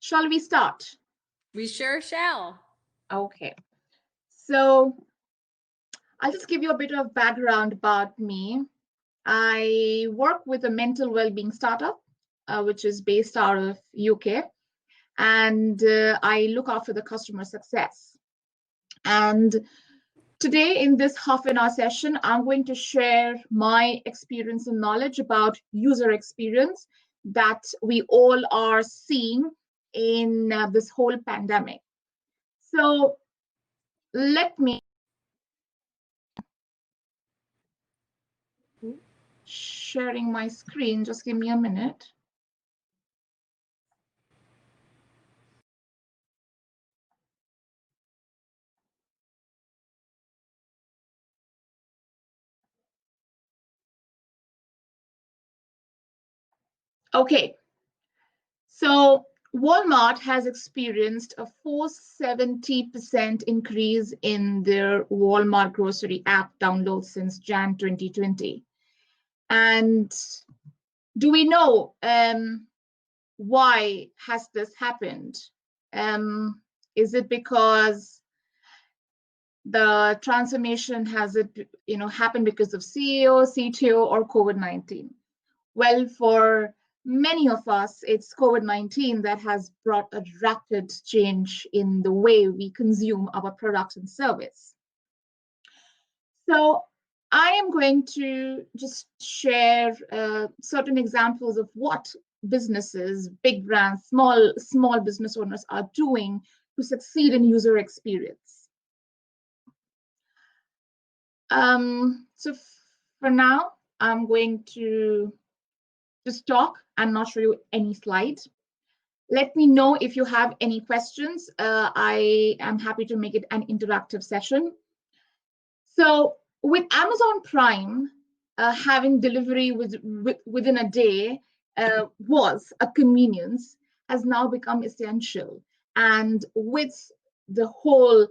Shall we start? We sure shall. Okay. So I'll just give you a bit of background about me. I work with a mental well-being startup, which is based out of UK, and I look after the customer success. And today in this half an hour session, I'm going to share my experience and knowledge about user experience that we all are seeing in this whole pandemic. So let me sharing my screen. Just give me a minute. Okay, so Walmart has experienced a 470% increase in their Walmart grocery app downloads since Jan 2020. And do we know why has this happened? Is it because the transformation has happened because of CEO, CTO, or COVID-19? Well, for many of us, it's COVID-19 that has brought a rapid change in the way we consume our products and service. So I am going to just share certain examples of what businesses, big brands, small business owners are doing to succeed in user experience. So for now, I'm going to just talk and not show you any slides. Let me know if you have any questions. I am happy to make it an interactive session. So with Amazon Prime, having delivery within a day was a convenience, has now become essential. And with the whole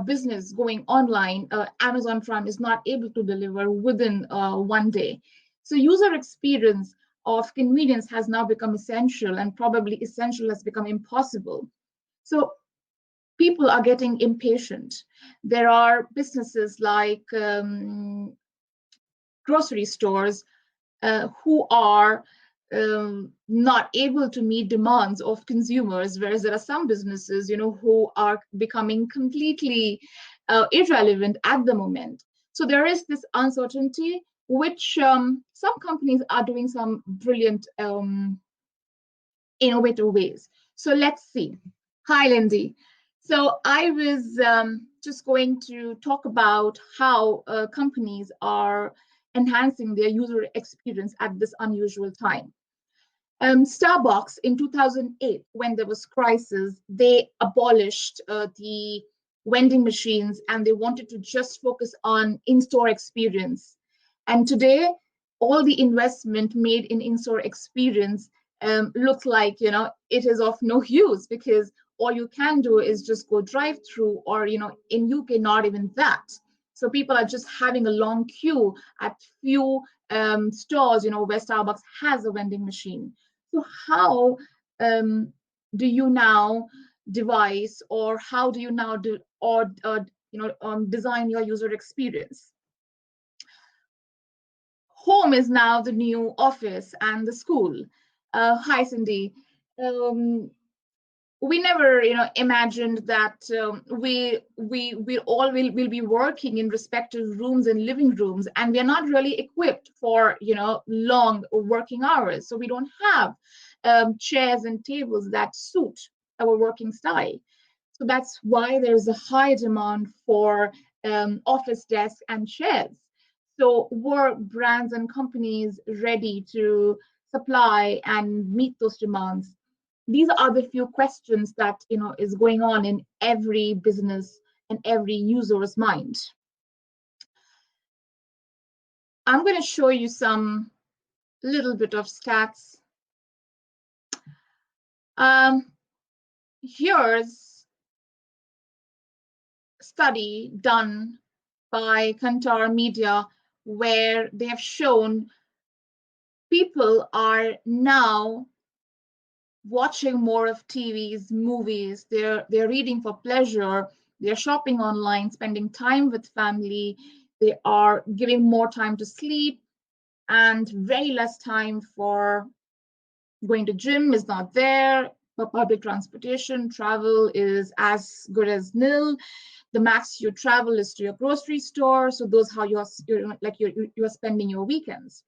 business going online, Amazon Prime is not able to deliver within one day. So user experience of convenience has now become essential, and probably essential has become impossible. So people are getting impatient. There are businesses like grocery stores who are not able to meet demands of consumers, whereas there are some businesses, who are becoming completely irrelevant at the moment. So there is this uncertainty, which some companies are doing some brilliant innovative ways. So let's see. Hi, Lindy. So I was just going to talk about how companies are enhancing their user experience at this unusual time. Starbucks in 2008, when there was crisis, they abolished the vending machines and they wanted to just focus on in-store experience. And today, all the investment made in in-store experience looks like it is of no use, because all you can do is just go drive through, or in UK not even that. So people are just having a long queue at few stores where Starbucks has a vending machine. So how do you now devise, or how do you now do, or design your user experience? Home is now the new office and the school. Hi, Cindy. We never imagined that we all will be working in respective rooms and living rooms, and we're not really equipped for long working hours, so we don't have chairs and tables that suit our working style. So that's why there's a high demand for office desks and chairs. So were brands and companies ready to supply and meet those demands? These are the few questions that is going on in every business and every user's mind. I'm going to show you some little bit of stats. Here's a study done by Kantar Media, where they have shown people are now watching more of TVs, movies, they're reading for pleasure, they're shopping online, spending time with family, they are giving more time to sleep, and very less time for going to gym is not there. For public transportation, travel is as good as nil. The max you travel is to your grocery store. So those how you're spending your weekends.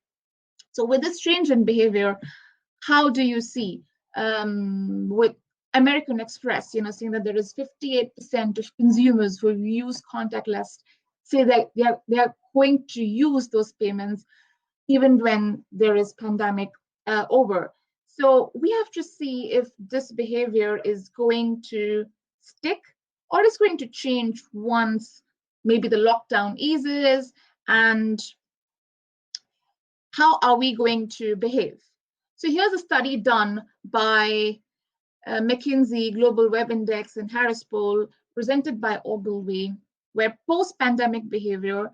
So with this change in behavior, how do you see with American Express, saying that there is 58% of consumers who use contactless say that they are going to use those payments even when there is pandemic over. So we have to see if this behavior is going to stick or is going to change once maybe the lockdown eases, and how are we going to behave? So here's a study done by McKinsey, Global Web Index, and Harris Poll, presented by Ogilvy, where post-pandemic behavior,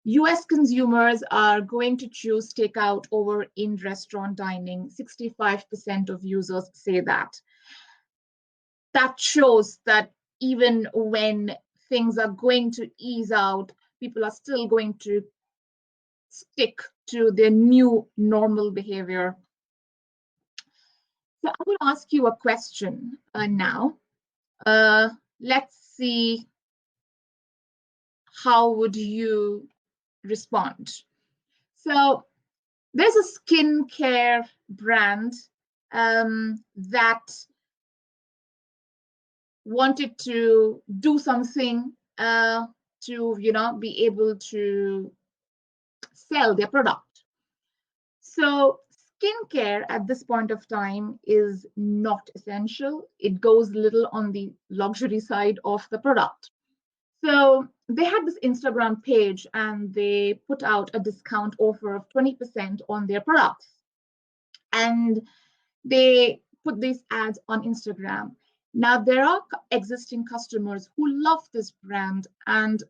US consumers are going to choose takeout over in-restaurant dining. 65% of users say that. That shows that even when things are going to ease out, people are still going to stick to their new normal behavior. So I will ask you a question now. Let's see, how would you respond? So there's a skincare brand that wanted to do something to be able to sell their product. So skincare at this point of time is not essential. It goes little on the luxury side of the product. So they had this Instagram page and they put out a discount offer of 20% on their products. And they put these ads on Instagram. Now there are existing customers who love this brand, and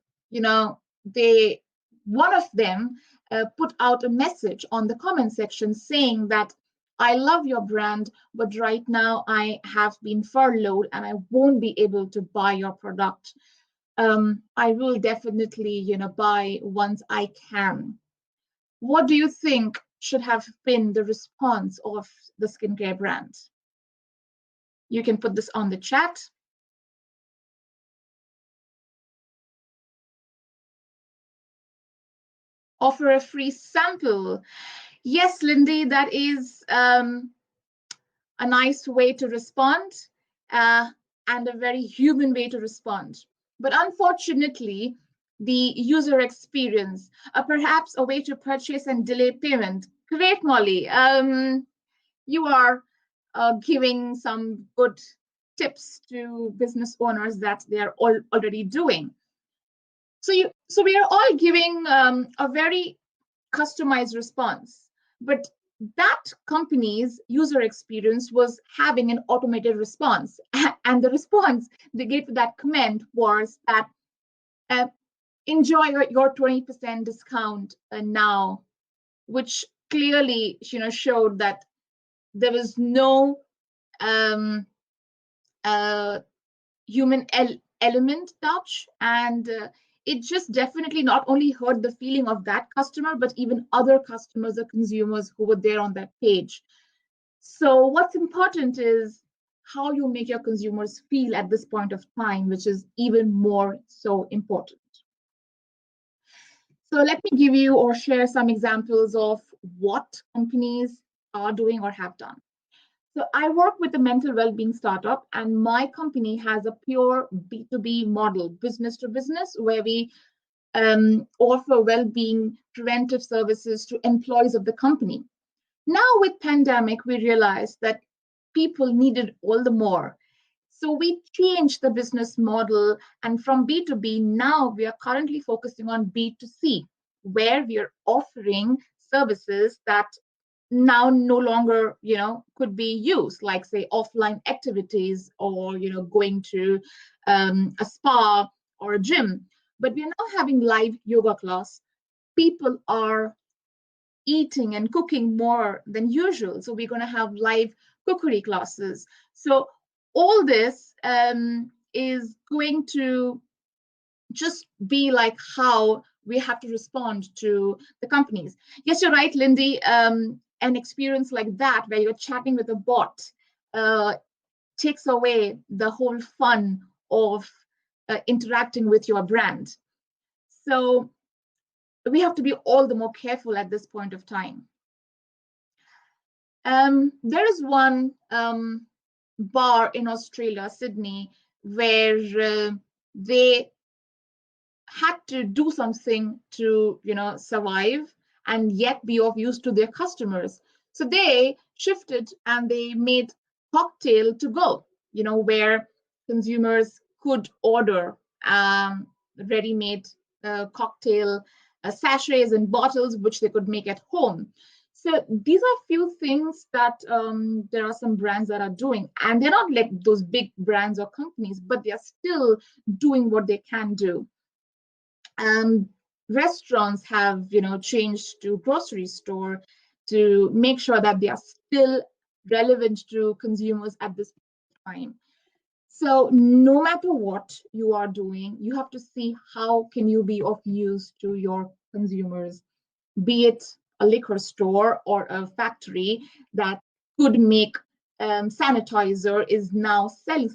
they one of them put out a message on the comment section saying that I love your brand, but right now I have been furloughed and I won't be able to buy your product. I will definitely, buy once I can. What do you think should have been the response of the skincare brand? You can put this on the chat. Offer a free sample. Yes, Lindy, that is a nice way to respond and a very human way to respond. But unfortunately, the user experience, perhaps a way to purchase and delay payment. Great, Molly. You are giving some good tips to business owners that they are already doing. So we are all giving a very customized response, but that company's user experience was having an automated response, and the response they gave to that comment was that enjoy your 20% discount now, which clearly showed that there was no human element touch, and it just definitely not only hurt the feeling of that customer, but even other customers or consumers who were there on that page. So what's important is how you make your consumers feel at this point of time, which is even more so important. So let me give you or share some examples of what companies are doing or have done. So I work with a mental well-being startup, and my company has a pure B2B model, business to business, where we offer well-being preventive services to employees of the company. Now with pandemic, we realized that people needed all the more. So we changed the business model, and from B2B, now we are currently focusing on B2C, where we are offering services that now no longer could be used, like say offline activities, or going to a spa or a gym, but we're now having live yoga class. People are eating and cooking more than usual, so we're going to have live cookery classes. So all this is going to just be like how we have to respond to the companies. Yes, you're right, Lindy. An experience like that where you're chatting with a bot uh, takes away the whole fun of interacting with your brand. So we have to be all the more careful at this point of time. There is one bar in Australia, Sydney, where they had to do something to survive and yet be of use to their customers. So they shifted and they made cocktail to go, where consumers could order ready-made cocktail sachets and bottles which they could make at home. So these are few things that there are some brands that are doing, and they're not like those big brands or companies, but they are still doing what they can do. Restaurants have changed to grocery store to make sure that they are still relevant to consumers at this time. So no matter what you are doing, you have to see how can you be of use to your consumers, be it a liquor store or a factory that could make sanitizer is now selling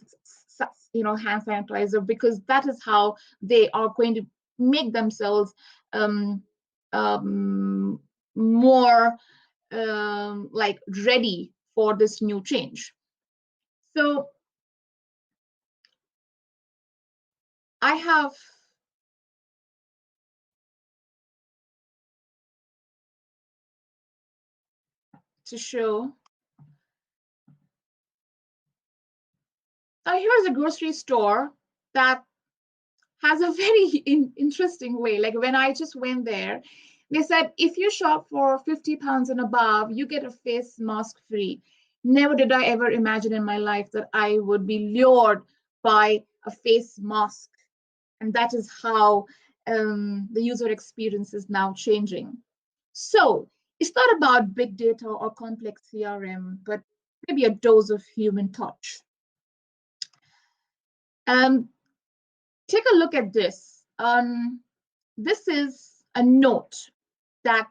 hand sanitizer, because that is how they are going to make themselves um, um, more like ready for this new change. So I have to show. Here's a grocery store that has a very interesting way. Like when I just went there, they said, if you shop for £50 and above, you get a face mask free. Never did I ever imagine in my life that I would be lured by a face mask. And that is how the user experience is now changing. So it's not about big data or complex CRM, but maybe a dose of human touch. Take a look at this. This is a note that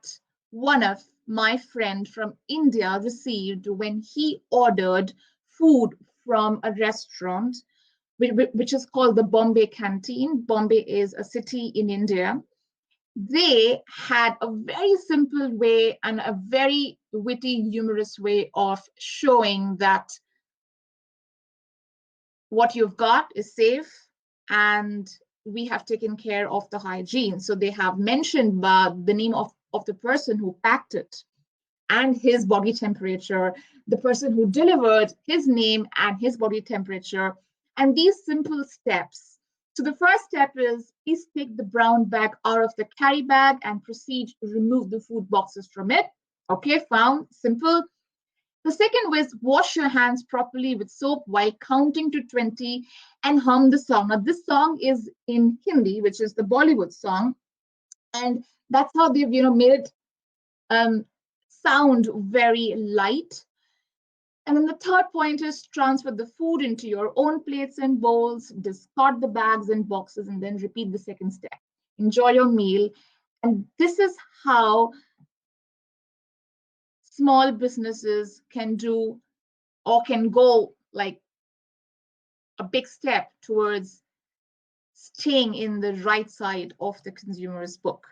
one of my friend from India received when he ordered food from a restaurant, which is called the Bombay Canteen. Bombay is a city in India. They had a very simple way and a very witty, humorous way of showing that what you've got is safe and we have taken care of the hygiene. So they have mentioned the name of the person who packed it and his body temperature, the person who delivered, his name and his body temperature, and these simple steps. So the first step is, please take the brown bag out of the carry bag and proceed to remove the food boxes from it. Okay, found, simple. The second was, wash your hands properly with soap while counting to 20 and hum the song. Now, this song is in Hindi, which is the Bollywood song. And that's how they've, made it sound very light. And then the third point is, transfer the food into your own plates and bowls, discard the bags and boxes, and then repeat the second step. Enjoy your meal. And this is how small businesses can do or can go like a big step towards staying in the right side of the consumer's book.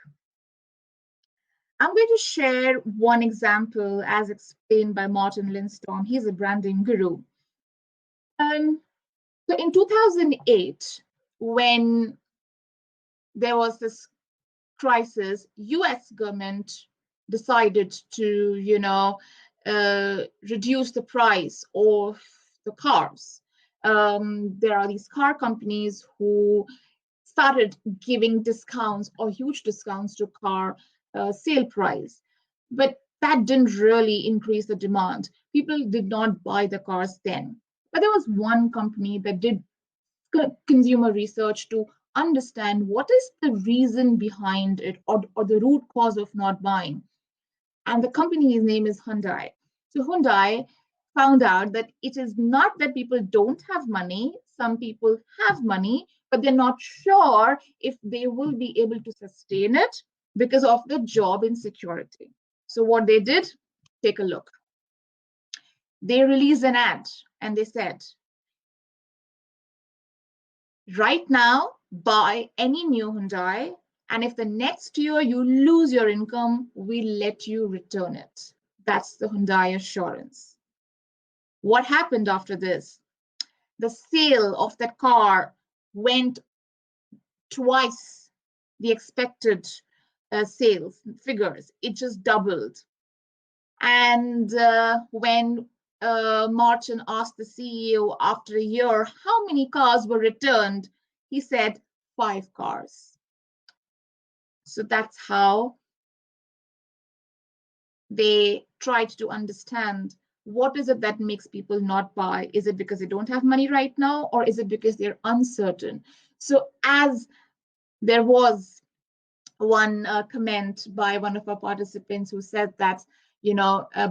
I'm going to share one example as explained by Martin Lindstrom. He's a branding guru. So in 2008, when there was this crisis, US government decided to, reduce the price of the cars. There are these car companies who started giving discounts or huge discounts to car sale price. But that didn't really increase the demand. People did not buy the cars then. But there was one company that did consumer research to understand what is the reason behind it, or the root cause of not buying. And the company's name is Hyundai. So Hyundai found out that it is not that people don't have money. Some people have money, but they're not sure if they will be able to sustain it because of the job insecurity. So what they did, take a look. They released an ad and they said, right now, buy any new Hyundai, and if the next year you lose your income, we'll let you return it. That's the Hyundai assurance. What happened after this? The sale of that car went twice the expected sales figures. It just doubled. And when Martin asked the CEO after a year how many cars were returned, he said 5 cars. So that's how they tried to understand what is it that makes people not buy. Is it because they don't have money right now, or is it because they're uncertain? So as there was one comment by one of our participants who said that,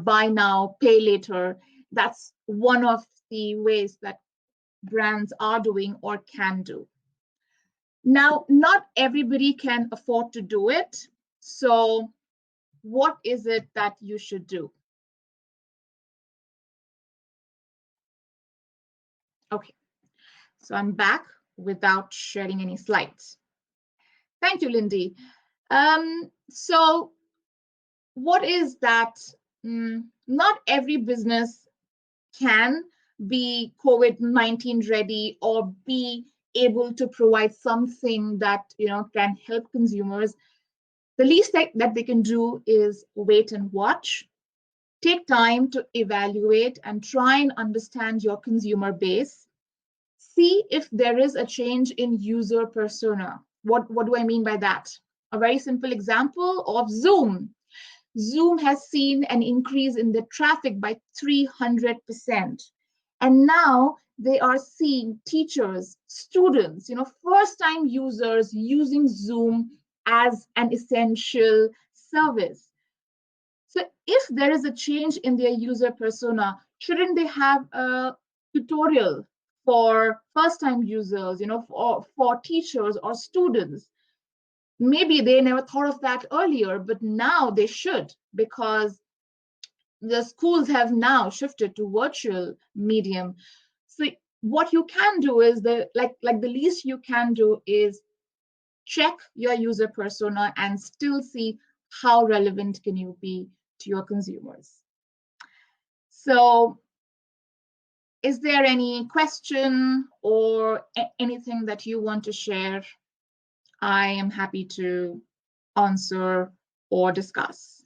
buy now, pay later. That's one of the ways that brands are doing or can do. Now, not everybody can afford to do it. So what is it that you should do? Okay, so I'm back without sharing any slides. Thank you, Lindy. So what is that? Not every business can be COVID-19 ready or be able to provide something that can help consumers. The least that they can do is wait and watch. Take time to evaluate and try and understand your consumer base. See if there is a change in user persona. What do I mean by that? A very simple example of Zoom. Zoom has seen an increase in the traffic by 300%. And now they are seeing teachers, students, first-time users using Zoom as an essential service. So if there is a change in their user persona, shouldn't they have a tutorial for first-time users, for teachers or students? Maybe they never thought of that earlier, but now they should, because the schools have now shifted to virtual medium. So what you can do is the least you can do is check your user persona and still see how relevant can you be to your consumers. So is there any question or anything that you want to share? I am happy to answer or discuss.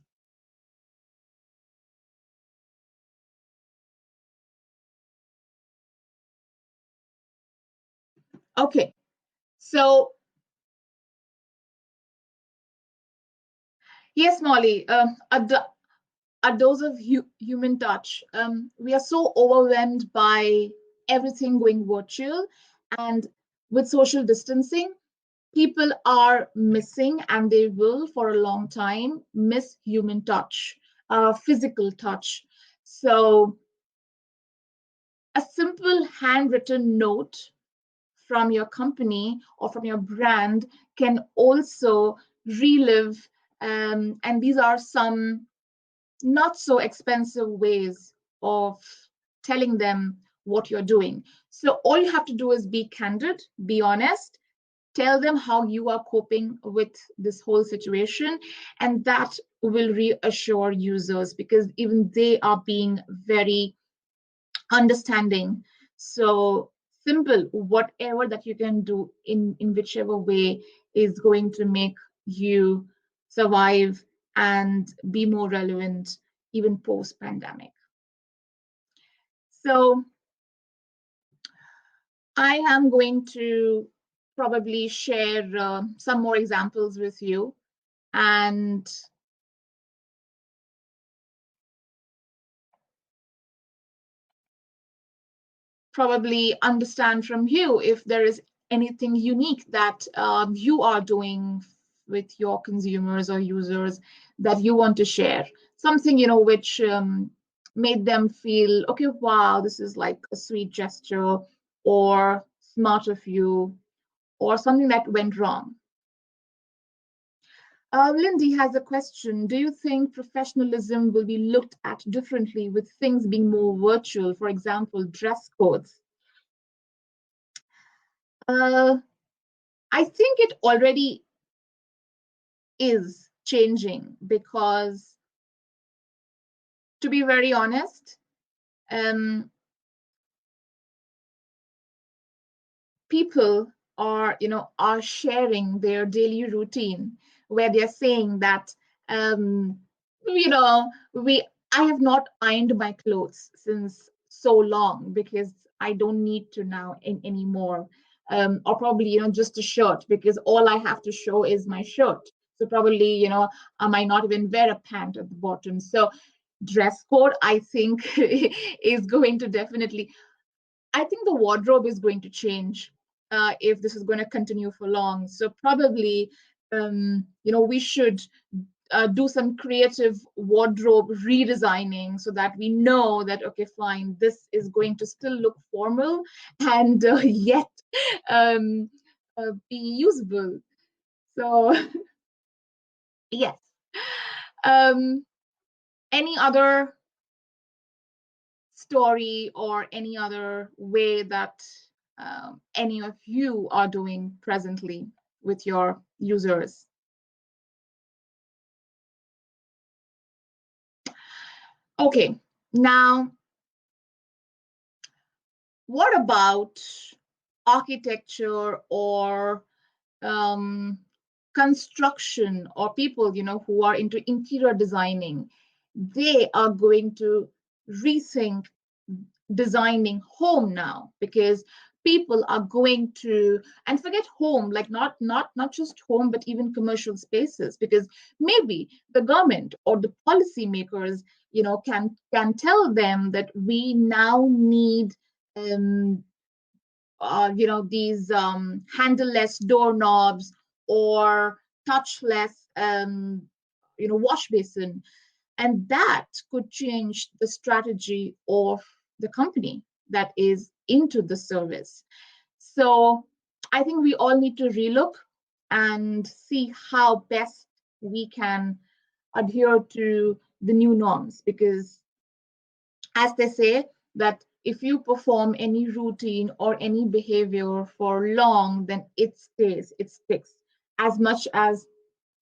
Okay, so yes, Molly, a dose of human touch. We are so overwhelmed by everything going virtual, and with social distancing, people are missing, and they will for a long time miss human touch, physical touch. So a simple handwritten note from your company or from your brand can also relive, and these are some not so expensive ways of telling them what you're doing. So all you have to do is be candid, be honest, tell them how you are coping with this whole situation, and that will reassure users because even they are being very understanding. So simple, whatever that you can do in whichever way is going to make you survive and be more relevant even post pandemic. So I am going to probably share some more examples with you, and probably understand from you if there is anything unique that you are doing with your consumers or users that you want to share. Something which made them feel, okay, wow, this is like a sweet gesture or smart of you or something that went wrong. Lindy has a question. Do you think professionalism will be looked at differently with things being more virtual, for example, dress codes? Uh, I think it already is changing because, to be very honest, um, people are sharing their daily routine where they're saying that um, you know we I have not ironed my clothes since so long because I don't need to now anymore, or probably just a shirt because all I have to show is my shirt. So probably I might not even wear a pant at the bottom. So dress code, I think, is going to definitely, I think the wardrobe is going to change if this is going to continue for long. So probably, we should do some creative wardrobe redesigning so that we know that, okay, fine, this is going to still look formal and yet um, be usable. So yes. Um, any other story or any other way that any of you are doing presently with your users? Okay, now what about architecture or um, construction or people who are into interior designing? They are going to rethink designing home now because people are going to, and forget home, like not just home but even commercial spaces, because maybe the government or the policymakers can tell them that we now need um, these handleless doorknobs or touchless wash basin, and that could change the strategy of the company that is into the service. So I think we all need to relook and see how best we can adhere to the new norms, because as they say that if you perform any routine or any behavior for long, then it stays, it sticks. As much as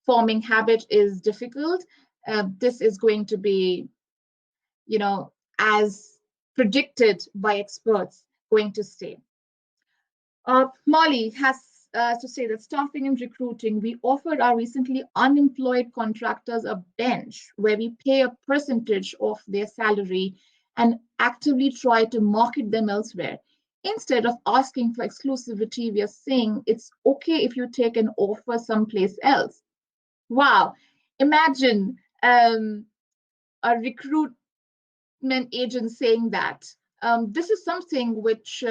forming habit is difficult, this is going to be, as predicted by experts, going to stay. Molly has to say that staffing and recruiting, we offered our recently unemployed contractors a bench where we pay a percentage of their salary and actively try to market them elsewhere. Instead of asking for exclusivity, we are saying it's okay if you take an offer someplace else. Wow. Imagine a recruitment agent saying that. This is something which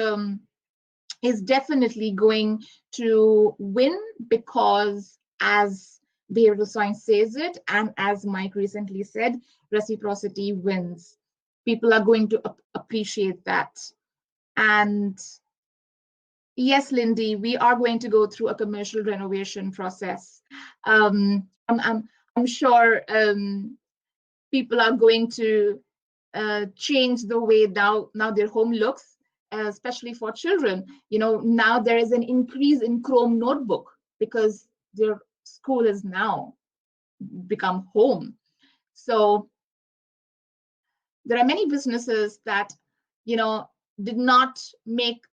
is definitely going to win because, as behavioral science says it, and as Mike recently said, reciprocity wins. People are going to appreciate that. And yes, Lindy, we are going to go through a commercial renovation process. I'm sure people are going to change the way now their home looks, especially for children. Now there is an increase in Chrome notebook because their school has now become home. So there are many businesses that did not make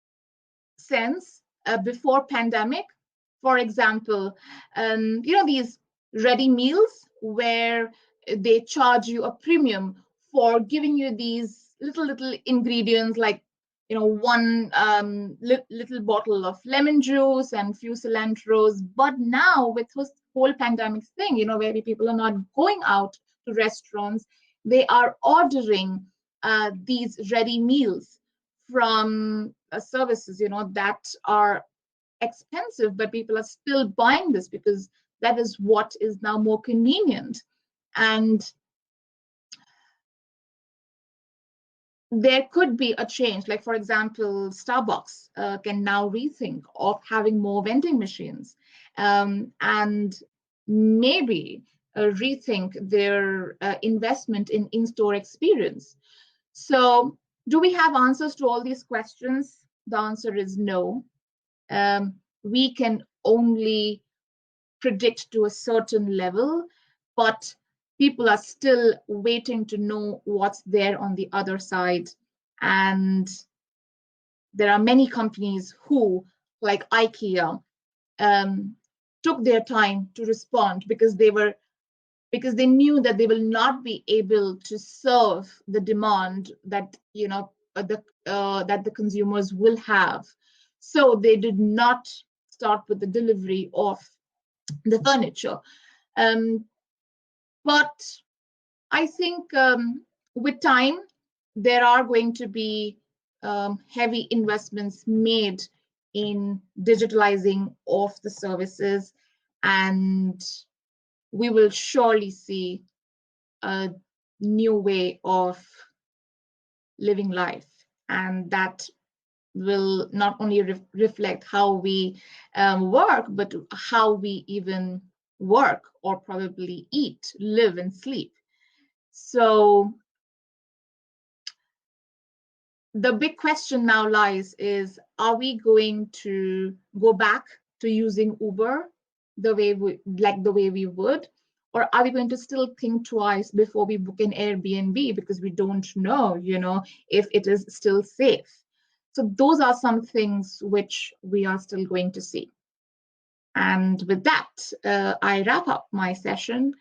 sense before pandemic. For example, these ready meals where they charge you a premium for giving you these little ingredients, like one little bottle of lemon juice and few cilantros. But now with this whole pandemic thing, where people are not going out to restaurants, they are ordering these ready meals from services that are expensive, but people are still buying this because that is what is now more convenient. And there could be a change. Like, for example, Starbucks can now rethink of having more vending machines, and maybe rethink their investment in in-store experience. So, do we have answers to all these questions? The answer is no. We can only predict to a certain level, but people are still waiting to know what's there on the other side. And there are many companies who, like IKEA, took their time to respond because they knew that they will not be able to serve the demand that that the consumers will have. So they did not start with the delivery of the furniture. Um, but I think with time, there are going to be heavy investments made in digitalizing of the services, and we will surely see a new way of living life. And that will not only reflect how we work, but how we even work or probably eat, live, and sleep. So the big question now lies is, are we going to go back to using Uber the way we would, or are we going to still think twice before we book an Airbnb because we don't know, if it is still safe? So those are some things which we are still going to see. And with that, I wrap up my session.